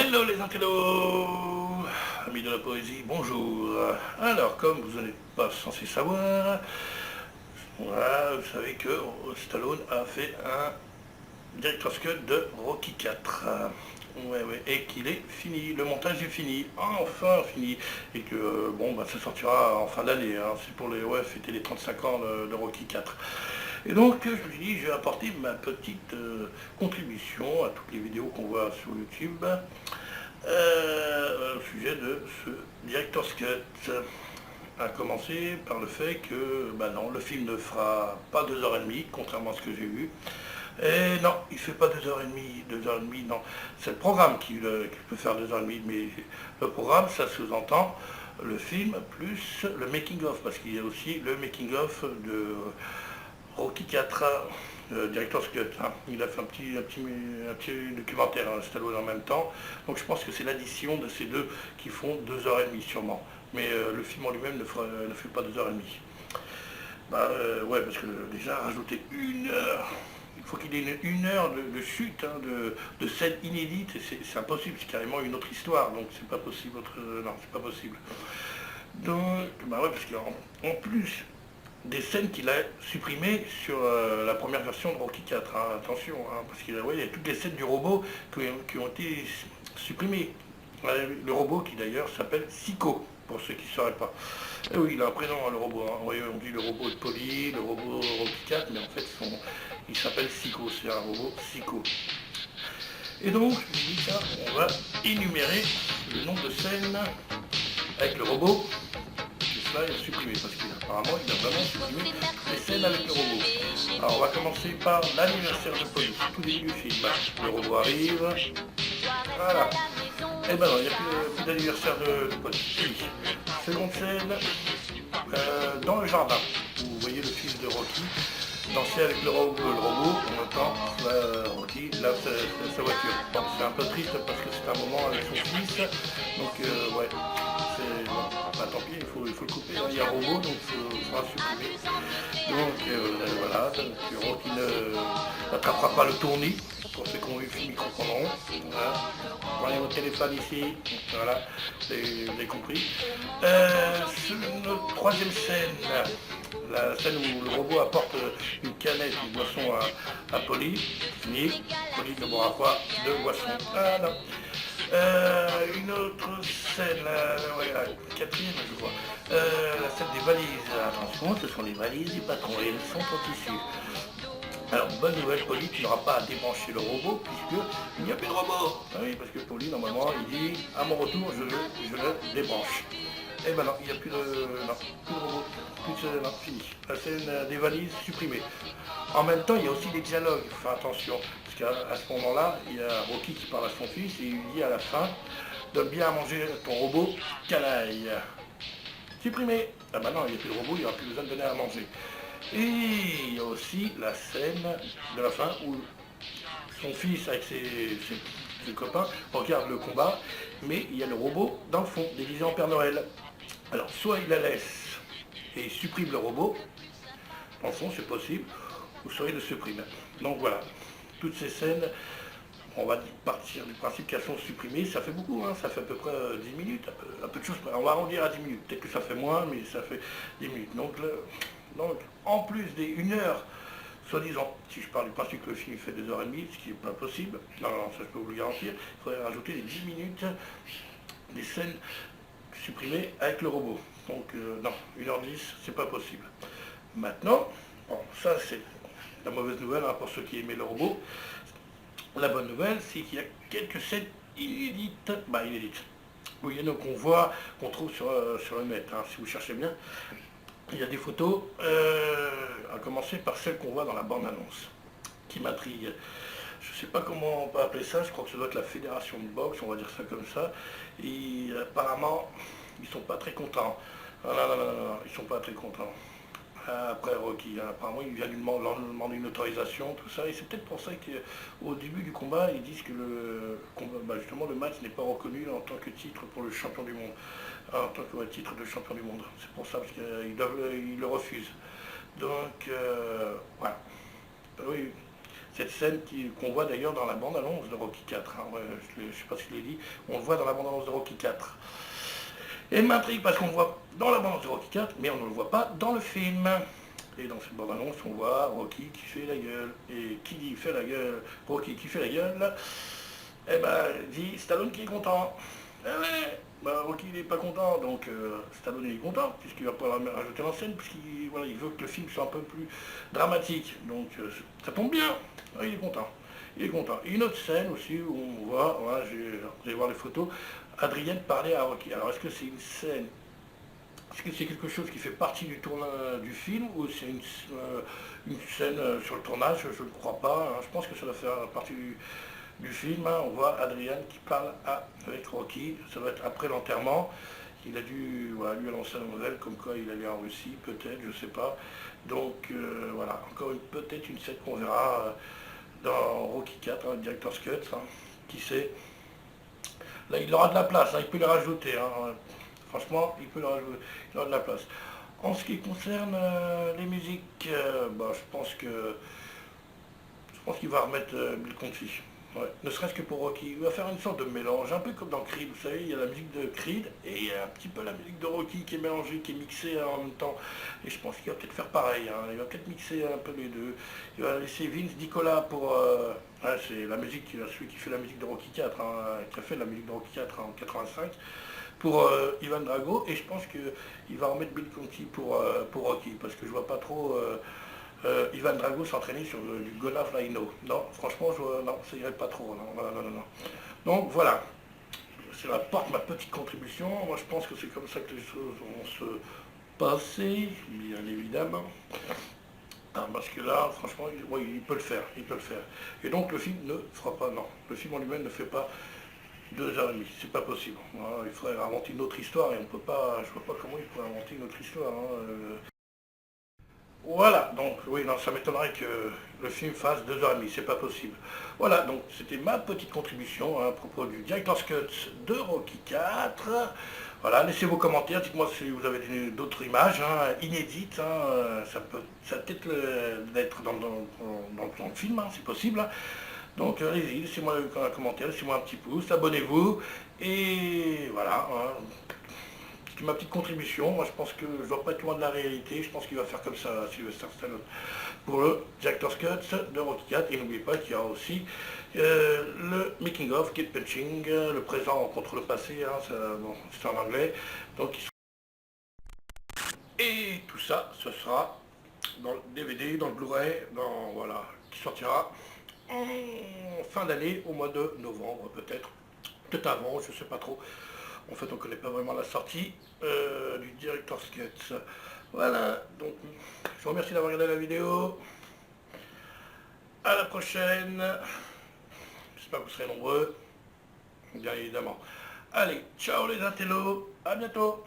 Hello les intellos, amis de la poésie, bonjour. Alors, comme vous n'êtes pas censé savoir, voilà, vous savez que Stallone a fait un director's cut de Rocky 4. Ouais, ouais, et qu'il est fini, le montage est fini, enfin fini, et que bon, bah, ça sortira en fin d'année, hein. C'est pour les, ouais, fêter les 35 ans de Rocky 4. Et donc, je me suis dit, je vais apporter ma petite contribution à toutes les vidéos qu'on voit sur YouTube au sujet de ce Director's Cut. À commencer par le fait que, bah non, le film ne fera pas 2h30, contrairement à ce que j'ai vu. Et non, il ne fait pas 2h30, 2h30, non. C'est le programme qui peut faire 2h30, mais le programme, ça sous-entend le film plus le making-of, parce qu'il y a aussi le making-of de Rocky 4, Director's Cut. Hein. Il a fait un petit documentaire, Stallone en même temps. Donc je pense que c'est l'addition de ces deux qui font 2h30 sûrement. Mais le film en lui-même ne fait pas 2h30. Bah ouais, parce que déjà rajouter 1 heure, il faut qu'il ait une heure de chute, hein, de scène inédite, c'est impossible, c'est carrément une autre histoire, donc c'est pas possible, non, c'est pas possible. Donc, bah ouais, parce qu'en plus des scènes qu'il a supprimées sur la première version de Rocky 4, hein, attention, hein, parce qu'il ouais, y a toutes les scènes du robot qui ont été supprimées. Le robot qui d'ailleurs s'appelle Siko, pour ceux qui ne sauraient pas. Et oui, il a un prénom, hein, le robot. Hein. Oui, on dit le robot de Polly, le robot Rocky 4, mais en fait, il s'appelle Siko, c'est un robot Siko. Et donc, je me dis, ça, on va énumérer le nombre de scènes avec le robot. Et cela, il a supprimé, parce qu'apparemment, il a vraiment supprimé les scènes avec le robot. Alors, on va commencer par l'anniversaire de Polly, tout début du film. Le robot arrive. Voilà. Eh ben non, il n'y a plus d'anniversaire de Polly. Seconde scène, dans le jardin. Vous voyez le fils de Rocky danser avec le robot en même temps, Rocky lave sa voiture. Bon, c'est un peu triste parce que c'est un moment avec son fils, donc ouais, c'est bon, bah, tant pis, il faut le couper, hein. Il y a un robot, donc il faudra supprimer. Donc voilà, donc, Rocky n'attrapera pas le tournis, pour ceux qui ont vu le film, ils comprendront. Voilà. Prenez votre téléphone ici, voilà, vous avez compris. Notre troisième scène, la scène où le robot apporte une canette, une boisson à Polly, fini, Polly ne boira pas de boisson. Ah non. Une autre scène, ouais, la quatrième je crois, la scène des valises. Attention, ce sont les valises du patron et elles sont en tissu. Alors, bonne nouvelle, Polly, tu n'auras pas à débrancher le robot puisqu'il n'y a plus de robot. Ah oui, parce que Polly, normalement, il dit à mon retour, je le débranche. Et ben non, il n'y a plus de robot, non, fini. La scène des valises supprimée. En même temps, il y a aussi des dialogues, il faut faire attention, parce qu'à ce moment-là, il y a Rocky qui parle à son fils et il lui dit à la fin, donne bien à manger ton robot, canaille. Supprimé. Ah ben non, il n'y a plus de robot, il n'y aura plus besoin de donner à manger. Et il y a aussi la scène de la fin où son fils avec ses copains regarde le combat, mais il y a le robot dans le fond, déguisé en Père Noël. Alors soit il la laisse et il supprime le robot, dans le fond c'est possible, ou soit il le supprime. Donc voilà, toutes ces scènes, on va partir du principe qu'elles sont supprimées, ça fait beaucoup, hein, ça fait à peu près 10 minutes, un peu de choses, on va arrondir à 10 minutes, peut-être que ça fait moins, mais ça fait 10 minutes. Donc en plus des 1 heure, soi-disant, si je parle du principe que le film fait 2h30, ce qui n'est pas possible, non, ça je peux vous le garantir, il faudrait rajouter les 10 minutes des scènes supprimées avec le robot. Donc non, 1h10, c'est pas possible. Maintenant, bon, ça c'est la mauvaise nouvelle, hein, pour ceux qui aimaient le robot. La bonne nouvelle, c'est qu'il y a quelques scènes inédites, oui, il y en a qu'on voit, qu'on trouve sur le net, hein, si vous cherchez bien. Il y a des photos, à commencer par celle qu'on voit dans la bande-annonce, qui m'intrigue. Je ne sais pas comment on peut appeler ça, je crois que ça doit être la fédération de boxe, on va dire ça comme ça. Et apparemment, ils ne sont pas très contents. Ah, non, ils ne sont pas très contents. Après Rocky, hein, apparemment il vient lui demander une autorisation, tout ça, et c'est peut-être pour ça qu'au début du combat, ils disent que justement le match n'est pas reconnu en tant que titre pour le champion du monde, en tant que titre de champion du monde. C'est pour ça, parce qu'ils le refusent. Donc, voilà. Oui, Cette scène qu'on voit d'ailleurs dans la bande-annonce de Rocky 4. Hein. Ouais, je ne sais pas si je l'ai dit, on le voit dans la bande-annonce de Rocky 4. Et m'intrigue parce qu'on le voit dans la bande-annonce de Rocky 4, mais on ne le voit pas dans le film. Et dans cette bande-annonce, on voit Rocky qui fait la gueule. Et qui dit fait la gueule, Rocky qui fait la gueule, eh ben, dit Stallone qui est content. Eh ouais, bah, Rocky il n'est pas content, donc Stallone il est content, puisqu'il va pas rajouter en scène, puisqu'il voilà, il veut que le film soit un peu plus dramatique. Donc ça tombe bien, ah, il est content. Il est content. Et une autre scène aussi où on voit, voilà, je vais voir les photos, Adrienne parler à Rocky. Alors est-ce que c'est une scène, est-ce que c'est quelque chose qui fait partie du tournage du film ou c'est une scène sur le tournage? Je ne crois pas. Hein. Je pense que ça doit faire partie du film. Hein. On voit Adrian qui parle avec Rocky. Ça doit être après l'enterrement. Il a dû voilà, lui annoncer la nouvelle comme quoi il allait en Russie, peut-être, je ne sais pas. Donc voilà, encore peut-être une scène qu'on verra dans Rocky 4, hein, Director's Cut. Hein. Qui sait? Là, il aura de la place, hein, il peut les rajouter. Hein. Franchement, il peut le rajouter, il aura de la place. En ce qui concerne les musiques, bah, je pense qu'il va remettre Bill Conti. Ouais. Ne serait-ce que pour Rocky. Il va faire une sorte de mélange, un peu comme dans Creed, vous savez, il y a la musique de Creed et il y a un petit peu la musique de Rocky qui est mélangée, qui est mixée en même temps. Et je pense qu'il va peut-être faire pareil, hein. Il va peut-être mixer un peu les deux. Il va laisser Vince Nicola pour... c'est la musique, celui qui fait la musique de Rocky 4, hein, qui a fait la musique de Rocky 4 en 85, pour Ivan Drago. Et je pense qu'il va remettre Bill Conti pour Rocky, parce que je vois pas trop... Ivan Drago s'entraîner sur du Gonna Fly No. Non, franchement, non, ça irait pas trop. Non, non, non, non, non. Donc voilà, c'est ma petite contribution. Moi, je pense que c'est comme ça que les choses vont se passer, bien évidemment. Ah, parce que là, franchement, il peut le faire, il peut le faire. Et donc le film ne fera pas, non. Le film en lui-même ne fait pas 2h30, c'est pas possible. Voilà, il faudrait inventer une autre histoire et on peut pas, je vois pas comment il pourrait inventer une autre histoire. Hein. Voilà, donc oui, non, ça m'étonnerait que le film fasse 2h30, c'est pas possible. Voilà, donc c'était ma petite contribution hein, à propos du Director's Cut de Rocky 4. Voilà, laissez vos commentaires, dites-moi si vous avez d'autres images hein, inédites, hein, ça peut-être d'être dans le film, hein, c'est possible. Hein. Donc allez-y, laissez-moi un commentaire, laissez-moi un petit pouce, abonnez-vous, et voilà. Hein. C'est ma petite contribution. Moi, je pense que je ne dois pas être loin de la réalité. Je pense qu'il va faire comme ça, Sylvester Stallone, pour le Director's Cut de Rocky 4. Et n'oubliez pas qu'il y aura aussi le Making of, Kid Punching, le présent contre le passé. Hein, bon, c'est en anglais. Donc, et tout ça, ce sera dans le DVD, dans le Blu-ray, voilà, qui sortira en fin d'année, au mois de novembre peut-être. Peut-être avant, je ne sais pas trop. En fait, on ne connaît pas vraiment la sortie du Director's Cut. Voilà, donc je vous remercie d'avoir regardé la vidéo. À la prochaine. J'espère que vous serez nombreux. Bien évidemment. Allez, ciao les intellos. À bientôt.